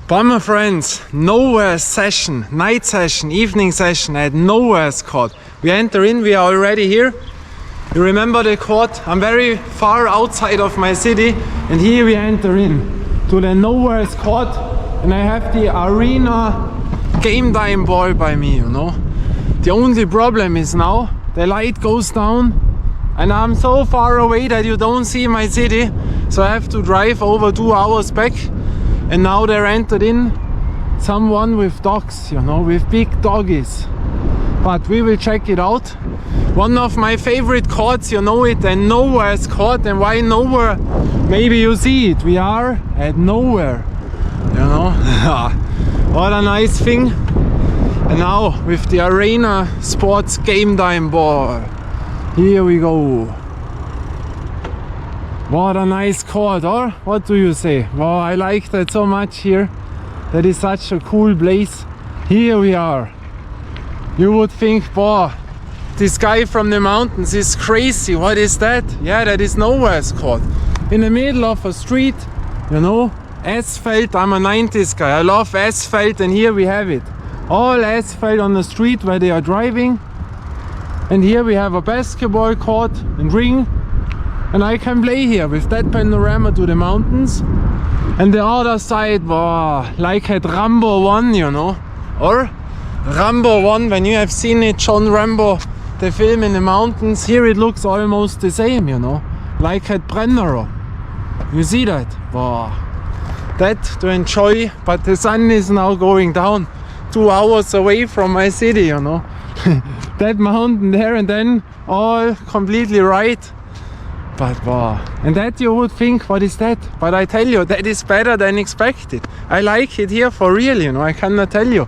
But my friends, nowhere session, night session, evening session at nowhere's court. We enter in, we are already here. You remember the court? I'm very far outside of my city, and here we enter in to the nowhere's court, and I have the arena GameTime ball by me, you know. The only problem is now the light goes down and I'm so far away that you don't see my city, so I have to drive over 2 hours back. And now they're entered in someone with dogs, you know, with big doggies. But we will check it out. One of my favorite courts, you know it, and nowhere's court. And why nowhere? Maybe you see it. We are at nowhere, you know. What a nice thing. And now with the arena sports GameTime ball. Here we go. What a nice court, or what do you say? Wow, I like that so much here. That is such a cool place. Here we are. You would think, boy, this guy from the mountains is crazy. What is that? Yeah, that is nowhere's court. In the middle of a street, you know, asphalt. I'm a 90s guy. I love asphalt, and here we have it. All asphalt on the street where they are driving. And here we have a basketball court and ring. And I can play here with that panorama to the mountains. And the other side, wow, like at Rambo 1, you know. Or Rambo 1, when you have seen it, John Rambo, the film in the mountains. Here it looks almost the same, you know. Like at Brenner. You see that? Wow. That to enjoy, but the sun is now going down 2 hours away from my city, you know. That mountain there, and then all completely right. But wow, and that you would think, what is that? But I tell you, that is better than expected. I like it here for real, you know, I cannot tell you.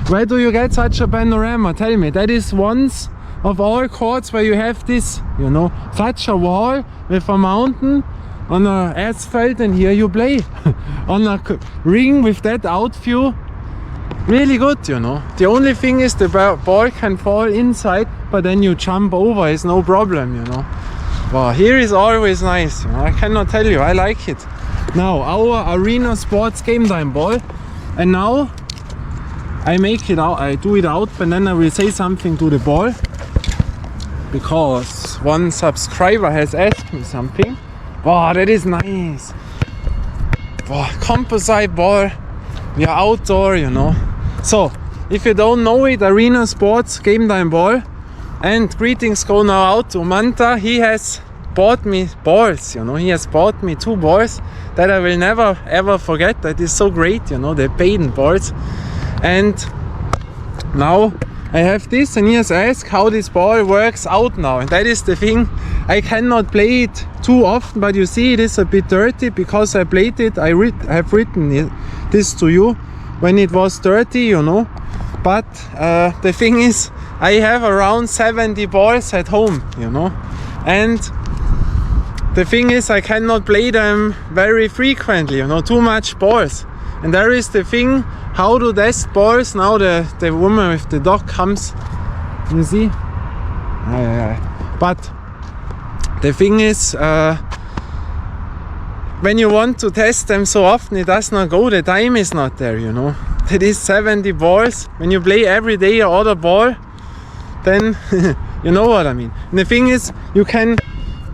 Where do you get such a panorama? Tell me. That is once of all courts where you have this, you know, such a wall with a mountain on a asphalt, and here you play on a ring with that out view. Really good, you know. The only thing is the ball can fall inside, but then you jump over, it's no problem, you know. Wow, here is always nice, you know. I cannot tell you, I like it. Now, our arena sports GameTime ball. And now, I make it out, I do it out, and then I will say something to the ball. Because one subscriber has asked me something. Wow, that is nice. Wow, composite ball. We are outdoor, you know. So, if you don't know it, arena sports GameTime ball. And greetings go now out to Manta. He has bought me balls, you know. He has bought me 2 balls that I will never ever forget. That is so great, you know, the Baden balls. And now I have this, and he has asked how this ball works out now. And that is the thing. I cannot play it too often, but you see it is a bit dirty because I played it. I have written this to you when it was dirty, you know. But the thing is, I have around 70 balls at home, you know. And the thing is, I cannot play them very frequently, you know, too much balls. And there is the thing, how to test balls. Now the woman with the dog comes, you see. But the thing is, when you want to test them so often, it does not go, the time is not there, you know. That is 70 balls. When you play every day another ball, then you know what I mean. And the thing is, you can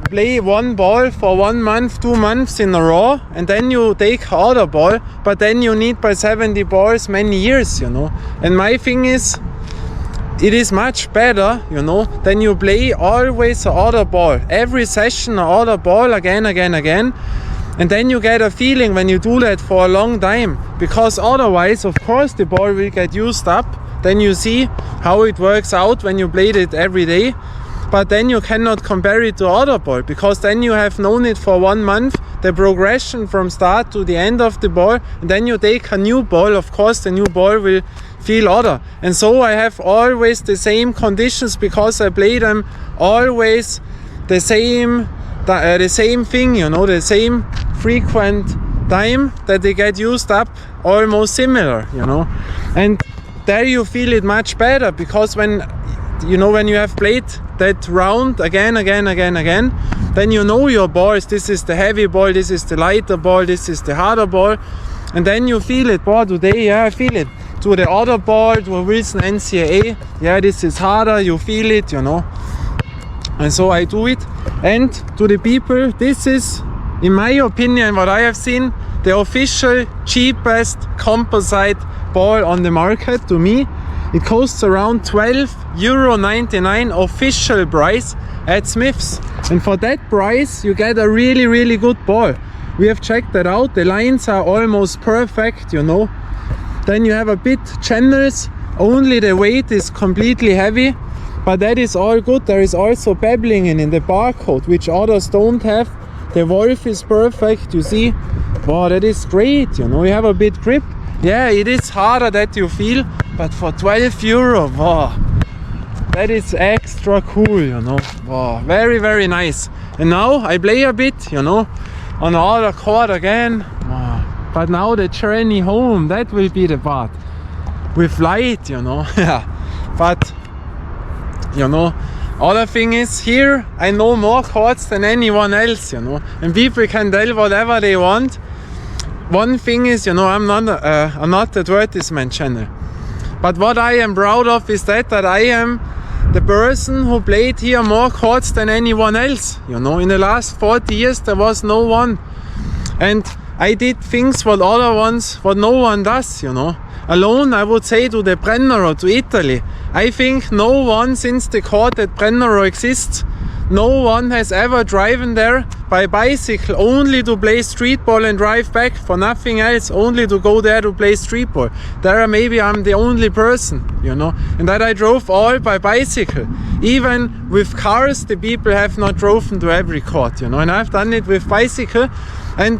play one ball for 1 month, 2 months in a row, and then you take other ball, but then you need by 70 balls many years, you know. And my thing is, it is much better, you know, than you play always other ball. Every session other ball again. And then you get a feeling when you do that for a long time, because otherwise, of course, the ball will get used up. Then you see how it works out when you played it every day. But then you cannot compare it to other ball, because then you have known it for 1 month, the progression from start to the end of the ball, and then you take a new ball. Of course, the new ball will feel other. And so I have always the same conditions, because I play them always the same thing, you know, the same frequent time, that they get used up almost similar, you know. And there you feel it much better, because when you have played that round again, then you know your balls. This is the heavy ball, this is the lighter ball, this is the harder ball. And then you feel it. Boah, today, yeah, I feel it. To the other ball, to Wilson NCAA, yeah, this is harder, you feel it, you know. And so I do it. And to the people, this is, in my opinion, what I have seen, the official cheapest composite ball on the market to me. It costs around €12.99 official price at Smith's. And for that price, you get a really, really good ball. We have checked that out. The lines are almost perfect, you know. Then you have a bit channels. Only the weight is completely heavy. But that is all good. There is also beveling in the barcode, which others don't have. The valve is perfect, you see. Wow, that is great, you know. You have a bit grip. Yeah, it is harder that you feel, but for €12, wow, that is extra cool, you know. Wow, very, very nice. And now I play a bit, you know, on the other court again. Wow. But now the journey home, that will be the part. With light, you know. Yeah. But, you know, other thing is, here I know more courts than anyone else, you know. And people can tell whatever they want. One thing is, you know, I'm not advertisement channel. But what I am proud of is that I am the person who played here more courts than anyone else. You know, in the last 40 years there was no one. And I did things what no one does, you know. Alone, I would say, to the Brennero, to Italy. I think no one since the court at Brennero exists, no one has ever driven there by bicycle only to play street ball and drive back for nothing else, only to go there to play street ball. There maybe I'm the only person, you know, and that I drove all by bicycle. Even with cars, the people have not driven to every court, you know, and I've done it with bicycle. And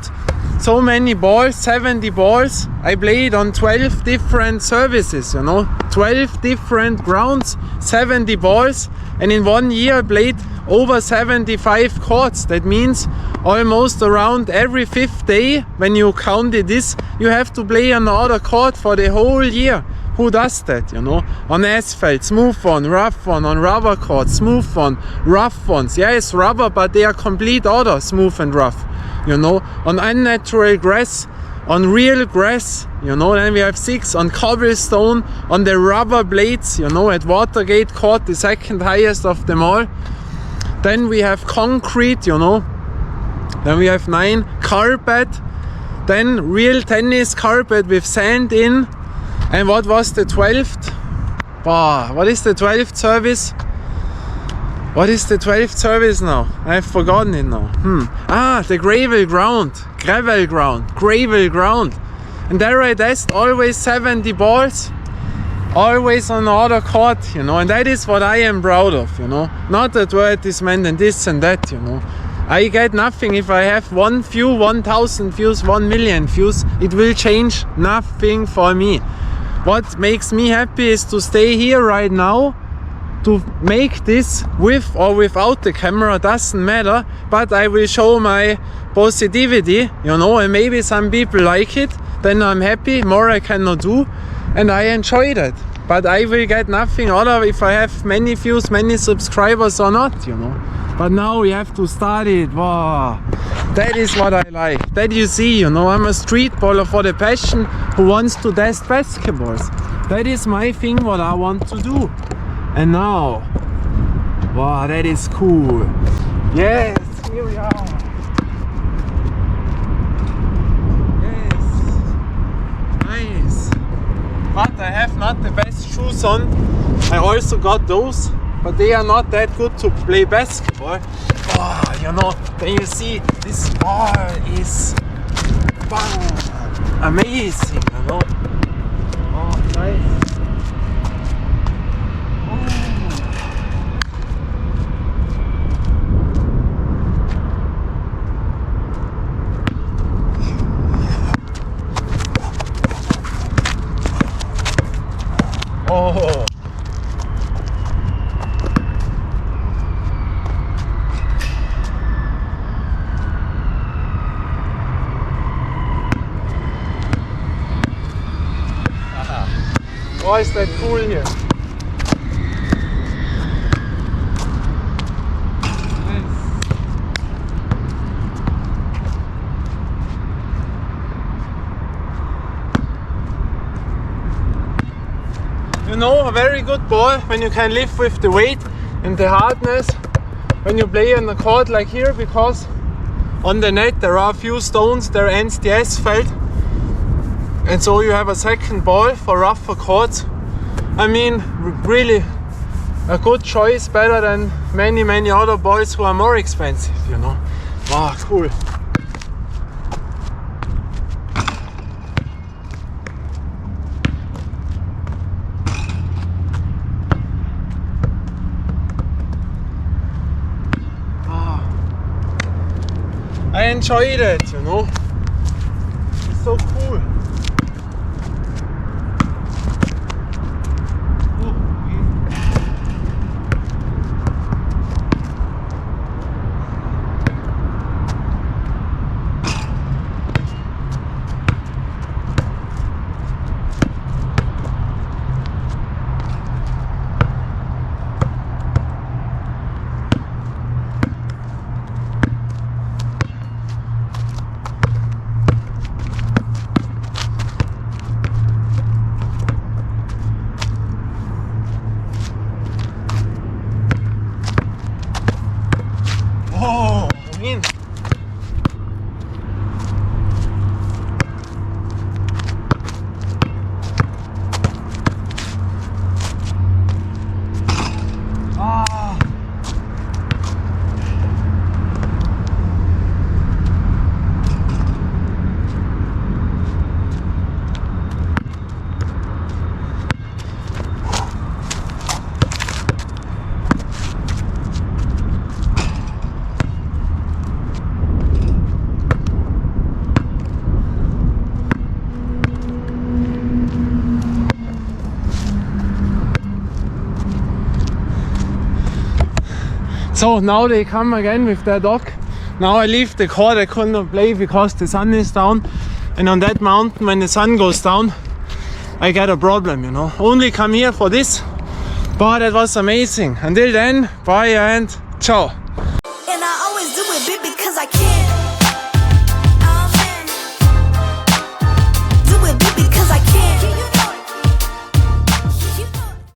so many balls, 70 balls, I played on 12 different services, you know, 12 different grounds, 70 balls, and in 1 year I played over 75 courts. That means almost around every 5th day, when you counted this, you have to play another court for the whole year. Who does that, you know? On asphalt, smooth one, rough one, on rubber courts, smooth one, rough ones. Yeah, it's rubber, but they are complete other smooth and rough, you know? On unnatural grass, on real grass, you know, then we have 6 on cobblestone, on the rubber blades, you know, at Watergate Court, the second highest of them all. Then we have concrete, you know. Then we have 9 carpet. Then real tennis carpet with sand in. And what was the 12th? Wow, what is the 12th service? What is the 12th service now? I've forgotten it now. The gravel ground. And there I test always 70 balls. Always on the other court, you know, and that is what I am proud of, you know. Not advertisement and this and that, you know. I get nothing if I have 1 view, 1,000 views, 1 million views. It will change nothing for me. What makes me happy is to stay here right now, to make this with or without the camera, doesn't matter, but I will show my positivity, you know, and maybe some people like it, then I'm happy. More I cannot do. And I enjoy that, but I will get nothing other if I have many views, many subscribers or not, you know. But now we have to start it. Wow, that is what I like. That you see, you know, I'm a street baller for the passion who wants to test basketballs. That is my thing, what I want to do. And now, wow, that is cool. Yes, here we are. But I have not the best shoes on. I also got those, but they are not that good to play basketball. Oh, you know, then you see this ball is amazing, you know. Oh, nice. Oh. Why is that cool here? good ball when you can live with the weight and the hardness when you play on the court like here, because on the net there are a few stones, there ends the asphalt, and so you have a second ball for rougher courts. I mean, really a good choice, better than many other balls who are more expensive, you know. Wow, cool. I enjoy that, you know. It's so cool. Oh, I mean. So now they come again with their dog. Now I leave the court, I could not play because the sun is down. And on that mountain, when the sun goes down, I get a problem, you know. Only come here for this, but it was amazing. Until then, bye and ciao. And I always do it big because I can.